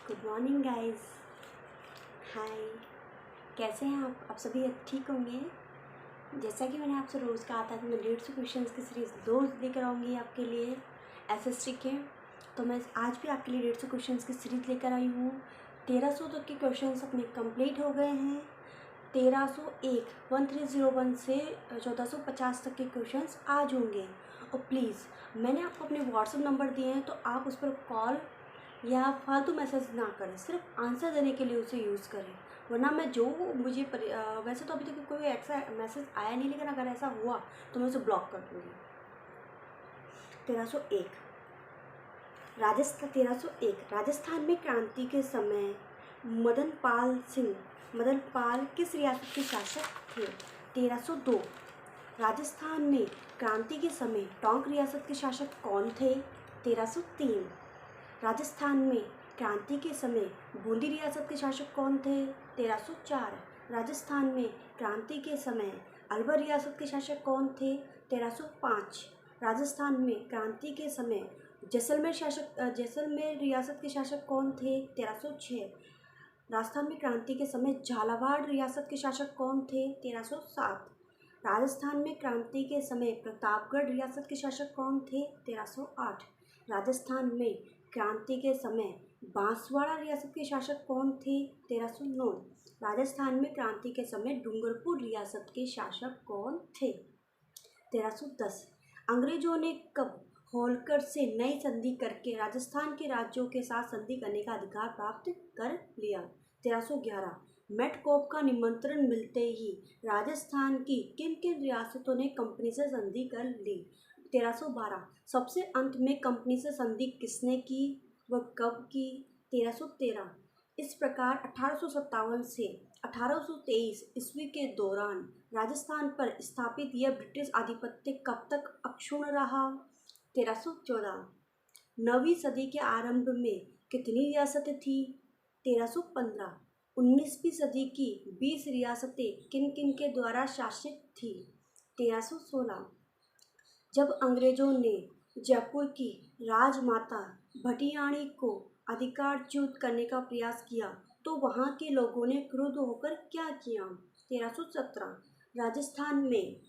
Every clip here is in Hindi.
Good morning guys. हाय, कैसे हैं आप सभी ठीक होंगे। जैसा कि मैंने आपसे रोज़ कहा था कि मैं 150 क्वेश्चंस की सीरीज़ रोज़ लेकर आऊँगी आपके लिए एसएसटी के। तो मैं आज भी आपके लिए 150 क्वेश्चंस की सीरीज़ लेकर आई हूँ। 1300 तक के क्वेश्चंस अपने कंप्लीट हो गए हैं। 1301 से 1450 तक के क्वेश्चंस आज होंगे। और प्लीज़, मैंने आपको अपने व्हाट्सएप नंबर दिए हैं, तो आप उस पर कॉल या फालतू मैसेज ना करें, सिर्फ आंसर देने के लिए उसे यूज़ करें। वरना मैं जो मुझे वैसे तो अभी तक कोई ऐसा मैसेज आया नहीं, लेकिन अगर ऐसा हुआ तो मैं उसे ब्लॉक कर दूँगी। 1301 राजस्थान में क्रांति के समय मदन पाल किस रियासत के शासक थे। 1302 राजस्थान में क्रांति के समय टोंक रियासत के शासक कौन थे। 1303 राजस्थान में क्रांति के समय बूंदी रियासत के शासक कौन थे। 1304 राजस्थान में क्रांति के समय अलवर रियासत के शासक कौन थे। 1305 राजस्थान में क्रांति के समय जैसलमेर रियासत के शासक कौन थे। 1306 राजस्थान में क्रांति के समय झालावाड़ रियासत के शासक कौन थे। 1307 राजस्थान में क्रांति के समय प्रतापगढ़ रियासत के शासक कौन थे। 1308 राजस्थान में क्रांति के समय बांसवाड़ा रियासत के शासक कौन थे। 1309 राजस्थान में क्रांति के समय डूंगरपुर रियासत के शासक कौन थे। 1310 अंग्रेजों ने कब होलकर से नई संधि करके राजस्थान के राज्यों के साथ संधि करने का अधिकार प्राप्त कर लिया। 1311 मेटकोप का निमंत्रण मिलते ही राजस्थान की किन किन रियासतों ने कंपनी से संधि कर ली। 1312 सबसे अंत में कंपनी से संधि किसने की, वह कब की। 1313 इस प्रकार 1857 से 1823 ईस्वी के दौरान राजस्थान पर स्थापित यह ब्रिटिश आधिपत्य कब तक अक्षुण्ण रहा। 1314 नवीं सदी के आरंभ में कितनी रियासतें थी। 1315 19वीं सदी की 20 रियासतें किन किन के द्वारा शासित थी। 1316 जब अंग्रेजों ने जयपुर की राजमाता भटियाणी को अधिकारच्युत करने का प्रयास किया तो वहां के लोगों ने क्रुद्ध होकर क्या किया। 1317 राजस्थान में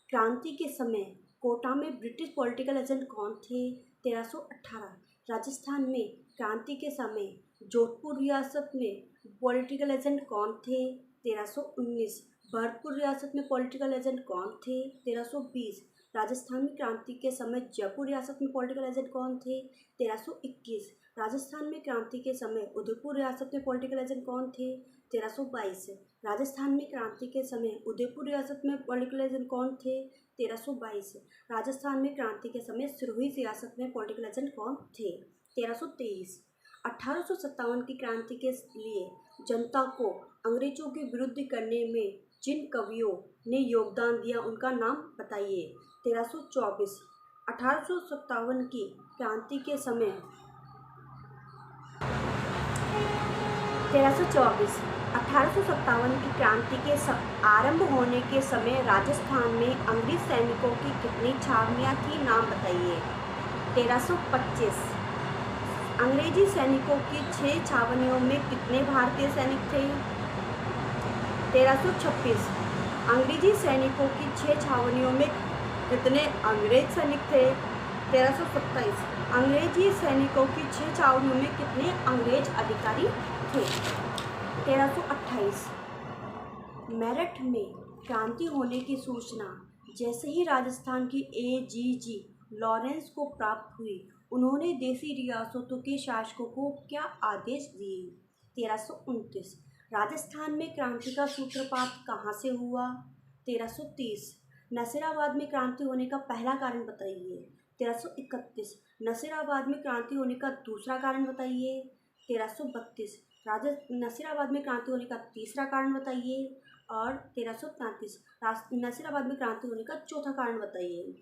क्रांति के समय कोटा में ब्रिटिश पॉलिटिकल एजेंट कौन थे। 1318 राजस्थान में क्रांति के समय जोधपुर रियासत में पॉलिटिकल एजेंट कौन थे। 1319 भरतपुर रियासत में पॉलिटिकल एजेंट कौन थे। 1320 राजस्थान में क्रांति के समय जयपुर रियासत में पॉलिटिकल एजेंट कौन थे। 1321 राजस्थान में क्रांति के समय उदयपुर रियासत में पॉलिटिकल एजेंट कौन थे। 1322 राजस्थान में क्रांति के समय उदयपुर रियासत में पॉलिटिकल एजेंट कौन थे। 1322 राजस्थान में क्रांति के समय सिरोही रियासत में पॉलिटिकल एजेंट कौन थे। 1323 1857 की क्रांति के लिए जनता को अंग्रेजों के विरुद्ध करने में जिन कवियों ने योगदान दिया उनका नाम बताइए। 1324 1857 की क्रांति के समय 1324 1857 की क्रांति के आरंभ होने के समय राजस्थान में अंग्रेज सैनिकों की कितनी छावनियां थी, नाम बताइए। 1325 अंग्रेजी सैनिकों की 6 छावनियों में कितने भारतीय सैनिक थे। 1326 अंग्रेजी सैनिकों की 6 छावनियों में कितने अंग्रेज सैनिक थे। 1327 अंग्रेजी सैनिकों की 6 छावनियों में कितने अंग्रेज अधिकारी थे। 1328 मेरठ में क्रांति होने की सूचना जैसे ही राजस्थान की एजीजी लॉरेंस को प्राप्त हुई, उन्होंने देसी रियासतों के शासकों को क्या आदेश दिए। 1329 राजस्थान में क्रांति का सूत्रपात कहाँ से हुआ। 1330 नसीराबाद में क्रांति होने का पहला कारण बताइए। 1331 नसीराबाद में क्रांति होने का दूसरा कारण बताइए। 1332 नसीराबाद में क्रांति होने का तीसरा कारण बताइए। और 1333 नसीराबाद में क्रांति होने का चौथा कारण बताइए।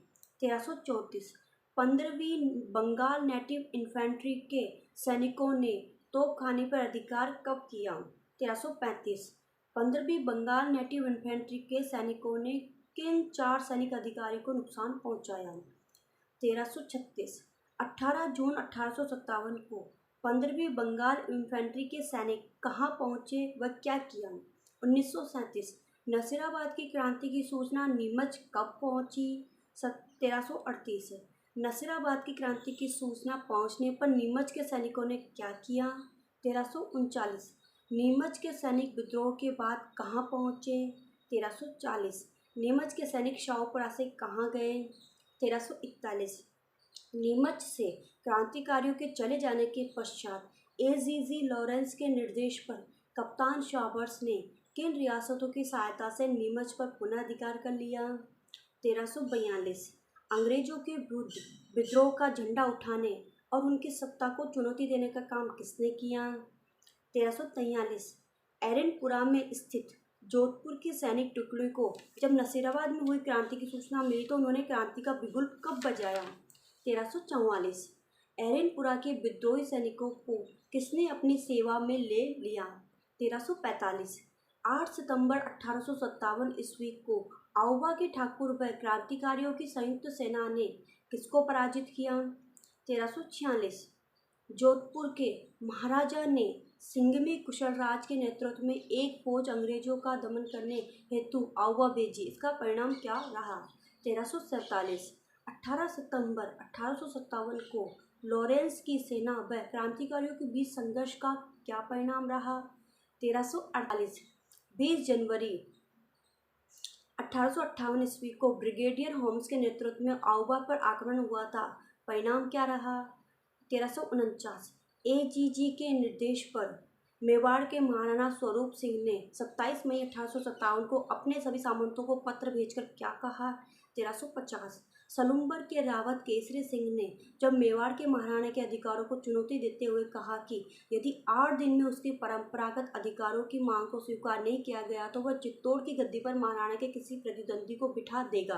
1334 15वीं बंगाल नेटिव इन्फेंट्री के सैनिकों ने तोपखाने पर अधिकार कब किया। 1335 15वीं बंगाल नेटिव इन्फेंट्री के सैनिकों ने किन 4 सैनिक अधिकारी को नुकसान पहुंचाया। 1336 18 जून 1857 को 15वीं बंगाल इन्फेंट्री के सैनिक कहाँ पहुँचे व क्या किया? 1937। नसीराबाद की क्रांति की सूचना नीमच कब पहुँची? 1338। नसीराबाद की क्रांति की सूचना पहुँचने पर नीमच के सैनिकों ने क्या किया? 1339। नीमच के सैनिक विद्रोह के बाद कहाँ पहुँचे? 1340। नीमच के सैनिक शाहपुरा से कहाँ गए? 1341। नीमच से क्रांतिकारियों के चले जाने के पश्चात एजीजी लॉरेंस के निर्देश पर कप्तान शाहबर्स ने किन रियासतों की सहायता से नीमच पर पुनः अधिकार कर लिया? 1342। अंग्रेजों के विरुद्ध विद्रोह का झंडा उठाने और उनकी सत्ता को चुनौती देने का काम किसने किया? 1343। एरनपुरा में स्थित जोधपुर की सैनिक टुकड़ी को जब नसीराबाद में हुई क्रांति की सूचना मिली तो उन्होंने क्रांति का बिगुल कब बजाया? 1344। एरनपुरा के विद्रोही सैनिकों को किसने अपनी सेवा में ले लिया? 1345। 8 सितंबर 1857 ईस्वी को आउवा के ठाकुर व क्रांतिकारियों की संयुक्त सेना ने किसको पराजित किया? 1346। जोधपुर के महाराजा ने सिंघमी कुशलराज के नेतृत्व में एक फौज अंग्रेजों का दमन करने हेतु आउवा भेजी। इसका परिणाम क्या रहा? 1347। 18 सितंबर 1857 को लॉरेंस की सेना व क्रांतिकारियों के बीच संघर्ष का क्या परिणाम रहा? 1348। 20 जनवरी 1858 ईस्वी को ब्रिगेडियर होम्स के नेतृत्व में आउवा पर आक्रमण हुआ था। परिणाम क्या रहा? 1349। एजीजी के निर्देश पर मेवाड़ के महाराणा स्वरूप सिंह ने 27 मई 1857 को अपने सभी सामंतों को पत्र भेजकर क्या कहा? 1350। सलूम्बर के रावत केसरी सिंह ने जब मेवाड़ के महाराणा के अधिकारों को चुनौती देते हुए कहा कि यदि 8 दिन में उसके परंपरागत अधिकारों की मांग को स्वीकार नहीं किया गया तो वह चित्तौड़ की गद्दी पर महाराणा के किसी प्रतिद्वंदी को बिठा देगा,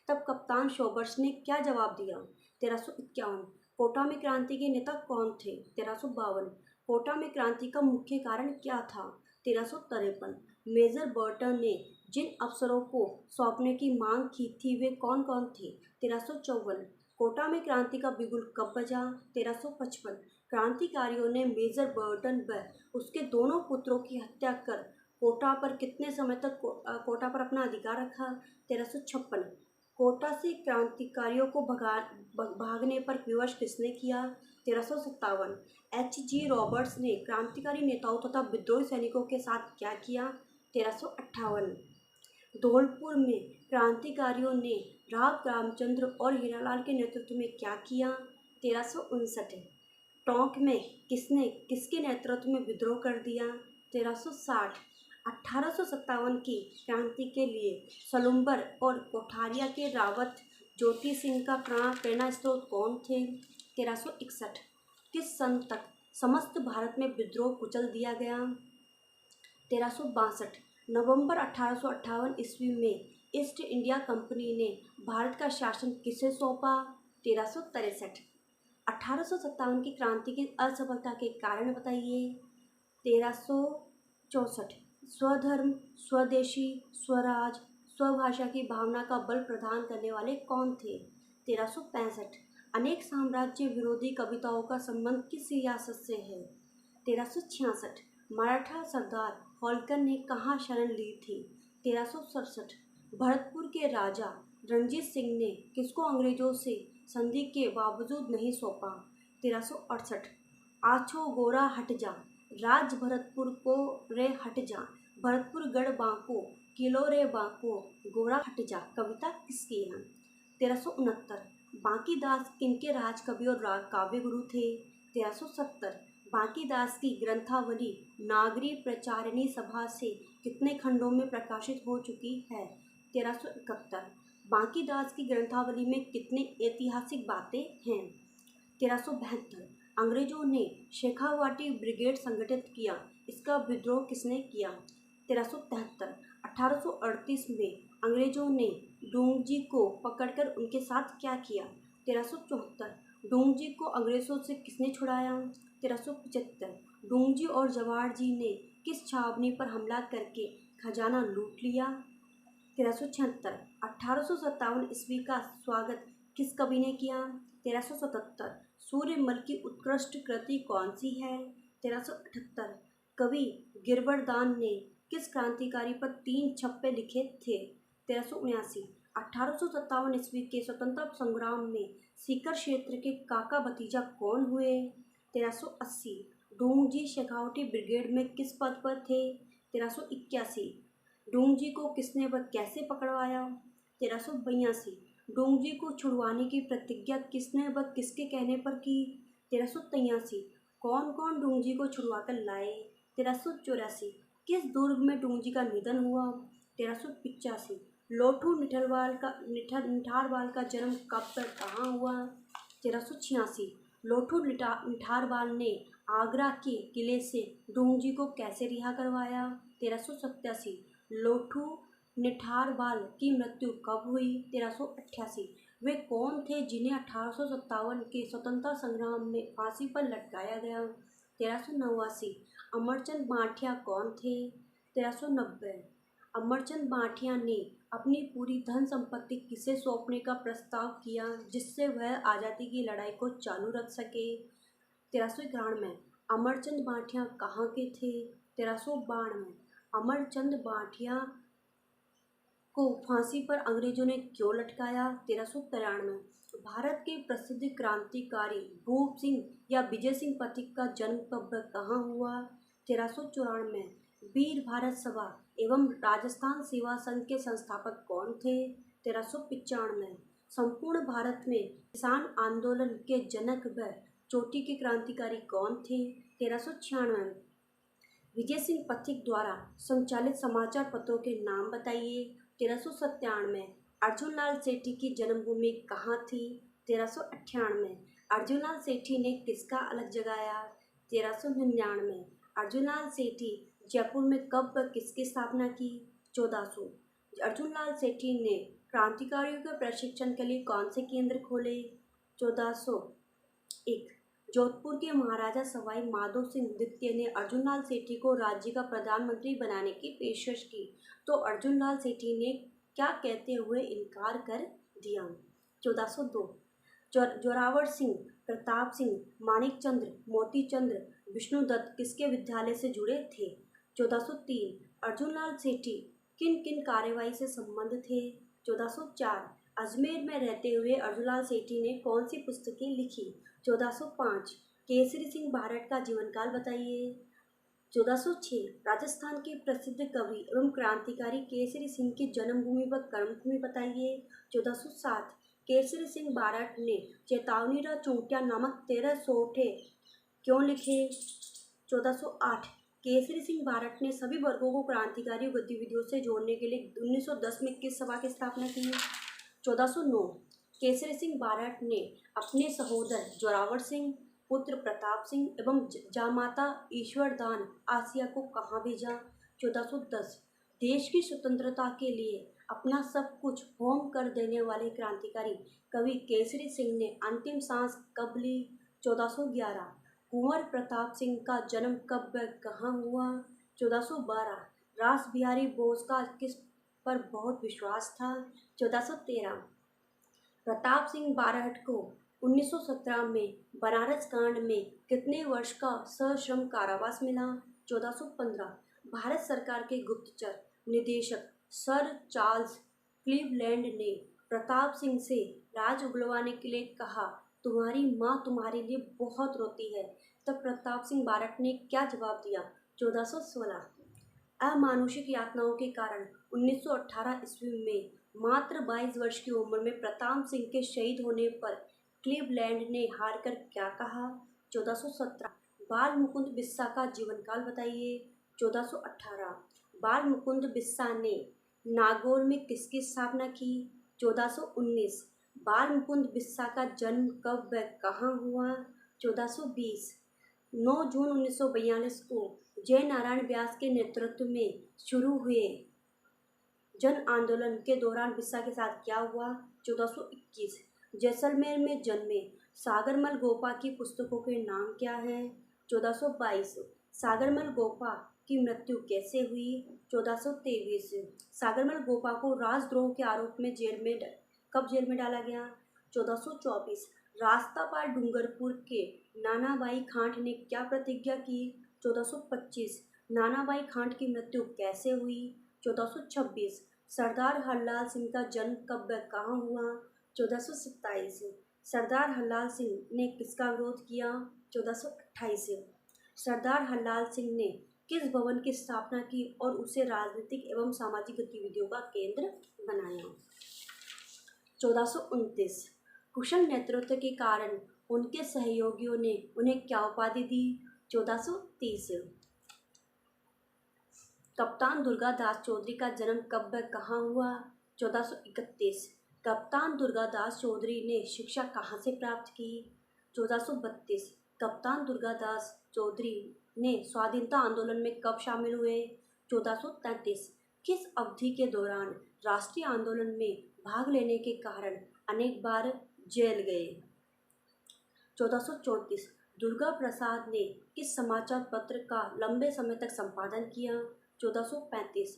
तब कप्तान शॉबर्स ने क्या जवाब दिया? 1351। कोटा में क्रांति के नेता कौन थे? 1352। कोटा में क्रांति का मुख्य कारण क्या था? 1353। मेजर बर्टन ने जिन अफसरों को सौंपने की मांग की थी वे कौन कौन थे? 1354। कोटा में क्रांति का बिगुल कब बजा? 1355। क्रांतिकारियों ने मेजर बर्टन व उसके दोनों पुत्रों की हत्या कर कोटा पर कितने समय तक कोटा पर अपना अधिकार रखा? 1356। कोटा से क्रांतिकारियों को भागने पर विवश किसने किया? 1357। H.G. रॉबर्ट्स ने क्रांतिकारी नेताओं तथा विद्रोही सैनिकों के साथ क्या किया? 1358। धौलपुर में क्रांतिकारियों ने राव रामचंद्र और हीरालाल के नेतृत्व में क्या किया? 1359। टोंक में किसने किसके नेतृत्व में विद्रोह कर दिया? 1360। 1857 की क्रांति के लिए सलूम्बर और कोठारिया के रावत ज्योति सिंह का प्रेरणा स्रोत कौन थे? 1361। किस सन तक समस्त भारत में विद्रोह कुचल दिया गया? 1362। नवंबर 1858 ईस्वी में ईस्ट इंडिया कंपनी ने भारत का शासन किसे सौंपा? 1363। 1857 की क्रांति की असफलता के कारण बताइए। 1364। स्वधर्म, स्वदेशी, स्वराज, स्वभाषा की भावना का बल प्रदान करने वाले कौन थे? 1365। अनेक साम्राज्य विरोधी कविताओं का संबंध किस रियासत से है? 1366। मराठा सरदार होल्कर ने कहाँ शरण ली थी? 1367। भरतपुर के राजा रणजीत सिंह ने किसको अंग्रेजों से संधि के बावजूद नहीं सौंपा? 1368। आछो गोरा हट जा, राज भरतपुर को रे हट जा, भरतपुर गढ़ बांको, किलो रे बांको, गोरा हट जा कविता किसकी है? 1369। बांकीदास किनके राजकवि और काव्य गुरु थे? 1370। बांकीदास की ग्रंथावली नागरी प्रचारिणी सभा से कितने खंडों में प्रकाशित हो चुकी है? 1371। बांकीदास की ग्रंथावली में कितनी ऐतिहासिक बातें हैं? 1372। अंग्रेजों ने शेखावाटी ब्रिगेड संगठित किया, इसका विद्रोह किसने किया? 1373। 1838 में अंग्रेजों ने डूंगजी को पकड़कर उनके साथ क्या किया? 1374। डूंगजी को अंग्रेजों से किसने छुड़ाया? 1375। डूंगजी और जवाहर जी ने किस छावनी पर हमला करके खजाना लूट लिया? 1376। 1857 ईस्वी का स्वागत किस कवि ने किया? 1377। सूर्यमल की उत्कृष्ट कृति कौन सी है? 1378। कवि गिरबरदान ने किस क्रांतिकारी पर 3 छप्पे लिखे थे? 1379। 1857 ईस्वी के स्वतंत्रता संग्राम में सीकर क्षेत्र के काका भतीजा कौन हुए? 1380। डूंगजी शेखावटी ब्रिगेड में किस पद पर थे? 1381। डूंगजी को किसने व कैसे पकड़वाया? 1382। डोंगजी को छुड़वाने की प्रतिज्ञा किसने व किसके कहने पर की? 1383। कौन कौन डोंगजी को छुड़वाकर लाए? 1384। किस दुर्ग में डोंगजी का निधन हुआ? 1385। लोठू निठारवाल का जन्म कब पर कहाँ हुआ? 1386। लोठू निठारवाल ने आगरा के किले से डोंगजी को कैसे रिहा करवाया? 1387। लोठू निठारवाल की मृत्यु कब हुई? 1388। वे कौन थे जिन्हें 1857 के स्वतंत्रता संग्राम में फांसी पर लटकाया गया? 1389। अमरचंद माठिया कौन थे? 1390। अमरचंद माठिया ने अपनी पूरी धन संपत्ति किसे सौंपने का प्रस्ताव किया जिससे वह आज़ादी की लड़ाई को चालू रख सके? 1391। अमरचंद माठिया कहाँ के थे? 1392। अमरचंद माठिया को फांसी पर अंग्रेजों ने क्यों लटकाया? 1393। भारत के प्रसिद्ध क्रांतिकारी भूप सिंह या विजय सिंह पथिक का जन्म कब व कहाँ हुआ? 1394। वीर भारत सभा एवं राजस्थान सेवा संघ के संस्थापक कौन थे? 1395। संपूर्ण भारत में किसान आंदोलन के जनक व चोटी के क्रांतिकारी कौन थे? 1396। विजय सिंह पथिक द्वारा संचालित समाचार पत्रों के नाम बताइए। 1397। अर्जुनलाल सेठी की जन्मभूमि कहाँ थी? 1398। अर्जुनलाल सेठी ने किसका अलग जगाया? 1399। अर्जुनलाल सेठी जयपुर में कब व किसकी स्थापना की? 1400। अर्जुनलाल सेठी ने क्रांतिकारियों के प्रशिक्षण के लिए कौन से केंद्र खोले? 1401। जोधपुर के महाराजा सवाई माधो सिंह द्वितीय ने अर्जुनलाल सेठी को राज्य का प्रधानमंत्री बनाने की पेशकश की तो अर्जुनलाल सेठी ने क्या कहते हुए इनकार कर दिया? 1402। जोरावर सिंह, प्रताप सिंह, माणिक चंद्र, मोती चंद्र, विष्णुदत्त किसके विद्यालय से जुड़े थे? 1403। अर्जुनलाल सेठी किन किन कार्यवाही से संबंध थे? 1404। अजमेर में रहते हुए अर्जुनलाल सेठी ने कौन सी पुस्तकें लिखी? 1405। केसरी सिंह बारठ का जीवनकाल बताइए। 1406। राजस्थान के प्रसिद्ध कवि एवं क्रांतिकारी केसरी सिंह की जन्मभूमि व कर्मभूमि बताइए। 1407। केसरी सिंह बारठ ने चेतावनी र चूंटिया नामक 13 सोठे क्यों लिखे? 1408। केसरी सिंह बारठ ने सभी वर्गों को क्रांतिकारी गतिविधियों से जोड़ने के लिए 1910 में किस सभा की स्थापना की? 1409। केसरी सिंह बारठ ने अपने सहोदर जोरावर सिंह, पुत्र प्रताप सिंह एवं जामाता ईश्वरदान आसिया को कहाँ भेजा? 1410। देश की स्वतंत्रता के लिए अपना सब कुछ होम कर देने वाले क्रांतिकारी कवि केसरी सिंह ने अंतिम सांस कब ली? 1411। कुंवर प्रताप सिंह का जन्म कब व कहाँ हुआ? 1412। रास बिहारी बोस का किस पर बहुत विश्वास था? 1413। प्रताप सिंह बारठ को 1917 में बनारस कांड में कितने वर्ष का सश्रम कारावास मिला? 1415। भारत सरकार के गुप्तचर निदेशक सर चार्ल्स क्लीवलैंड ने प्रताप सिंह से राज उगलवाने के लिए कहा, तुम्हारी माँ तुम्हारे लिए बहुत रोती है। तब प्रताप सिंह बारठ ने क्या जवाब दिया? 1416। अमानुषिक यातनाओं के कारण 1918 ईस्वी में मात्र 22 वर्ष की उम्र में प्रताप सिंह के शहीद होने पर क्लीवलैंड ने हार कर क्या कहा? 1417। बाल मुकुंद बिस्सा का जीवनकाल बताइए। 1418। बाल मुकुंद बिस्सा ने नागौर में किसकी स्थापना की? 1419। बाल मुकुंद बिस्सा का जन्म कब व कहाँ हुआ? 1420। 9 जून 1942 को जय नारायण व्यास के नेतृत्व में शुरू हुए जन आंदोलन के दौरान बिस्सा के साथ क्या हुआ? 1421। जैसलमेर में जन्मे सागरमल गोपा की पुस्तकों के नाम क्या हैं? 1422। सागरमल गोपा की मृत्यु कैसे हुई? 1423। सागरमल गोपा को राजद्रोह के आरोप में कब जेल में डाला गया? 1424। रास्तापाल डूंगरपुर के नानाबाई खांट ने क्या प्रतिज्ञा की? 1425। नानाबाई खांट की मृत्यु कैसे हुई? 1426। सरदार हरलाल सिंह का जन्म कब व कहाँ हुआ? 1427। सरदार हरलाल सिंह ने किसका विरोध किया? 1428। सरदार हरलाल सिंह ने किस भवन की स्थापना की और उसे राजनीतिक एवं सामाजिक गतिविधियों का केंद्र बनाया? 1429। कुशल नेतृत्व के कारण उनके सहयोगियों ने उन्हें क्या उपाधि दी? 1430। कप्तान दुर्गादास चौधरी का जन्म कब व कहाँ हुआ? 1431। कप्तान दुर्गादास चौधरी ने शिक्षा कहाँ से प्राप्त की? 1432। कप्तान दुर्गादास चौधरी ने स्वाधीनता आंदोलन में कब शामिल हुए? 1433। किस अवधि के दौरान राष्ट्रीय आंदोलन में भाग लेने के कारण अनेक बार जेल गए? 1434। दुर्गा प्रसाद ने किस समाचार पत्र का लंबे समय तक संपादन किया? 1435।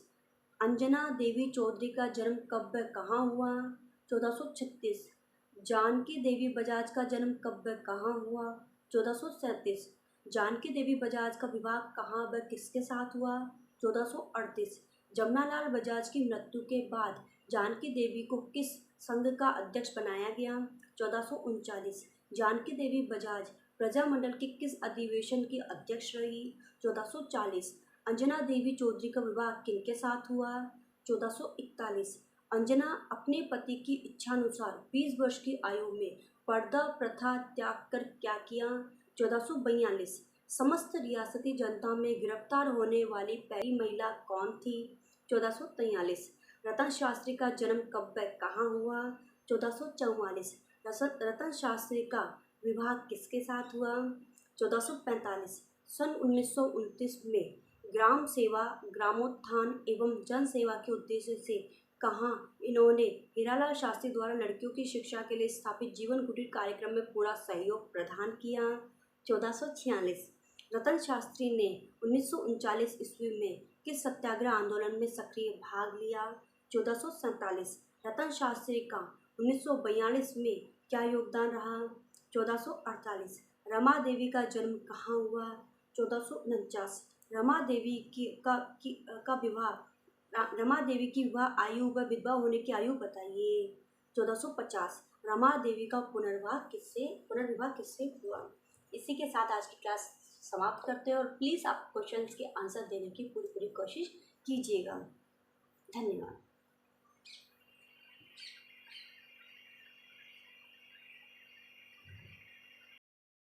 अंजना देवी चौधरी का जन्म कब व कहाँ हुआ? 1436। जानकी देवी बजाज का जन्म कब व कहाँ हुआ? 1437। जानकी देवी बजाज का विवाह कहाँ व किसके साथ हुआ? 1438। जमनालाल बजाज की मृत्यु के बाद जानकी देवी को किस संघ का अध्यक्ष बनाया गया? 1439। जानकी देवी बजाज प्रजामंडल के किस अधिवेशन की अध्यक्ष रही? 1440। अंजना देवी चौधरी का विवाह किनके साथ हुआ? 1441। अंजना अपने पति की इच्छानुसार 20 वर्ष की आयु में पर्दा प्रथा त्याग कर क्या किया? 1442। समस्त रियासती जनता में गिरफ्तार होने वाली पहली महिला कौन थी? 1443। रतन शास्त्री का जन्म कब व कहाँ हुआ? 1444। रतन शास्त्री का विवाह किसके साथ हुआ? 1445। सन 1929 में ग्राम सेवा, ग्रामोत्थान एवं जन सेवा के उद्देश्य से कहाँ इन्होंने हीरालाल शास्त्री द्वारा लड़कियों की शिक्षा के लिए स्थापित जीवन कुटीर कार्यक्रम में पूरा सहयोग प्रदान किया? 1446। रतन शास्त्री ने 1939 ईस्वी में किस सत्याग्रह आंदोलन में सक्रिय भाग लिया? 1447। रतन शास्त्री का 1942 में क्या योगदान रहा? 1448। रमा देवी का जन्म कहाँ हुआ? 1449। रमा देवी की विवाह आयु व विधवा होने की आयु बताइए? 1450। रमा देवी का पुनर्विवाह किससे हुआ? इसी के साथ आज की क्लास समाप्त करते हैं और प्लीज़ आप क्वेश्चंस के आंसर देने की पूरी कोशिश कीजिएगा। धन्यवाद।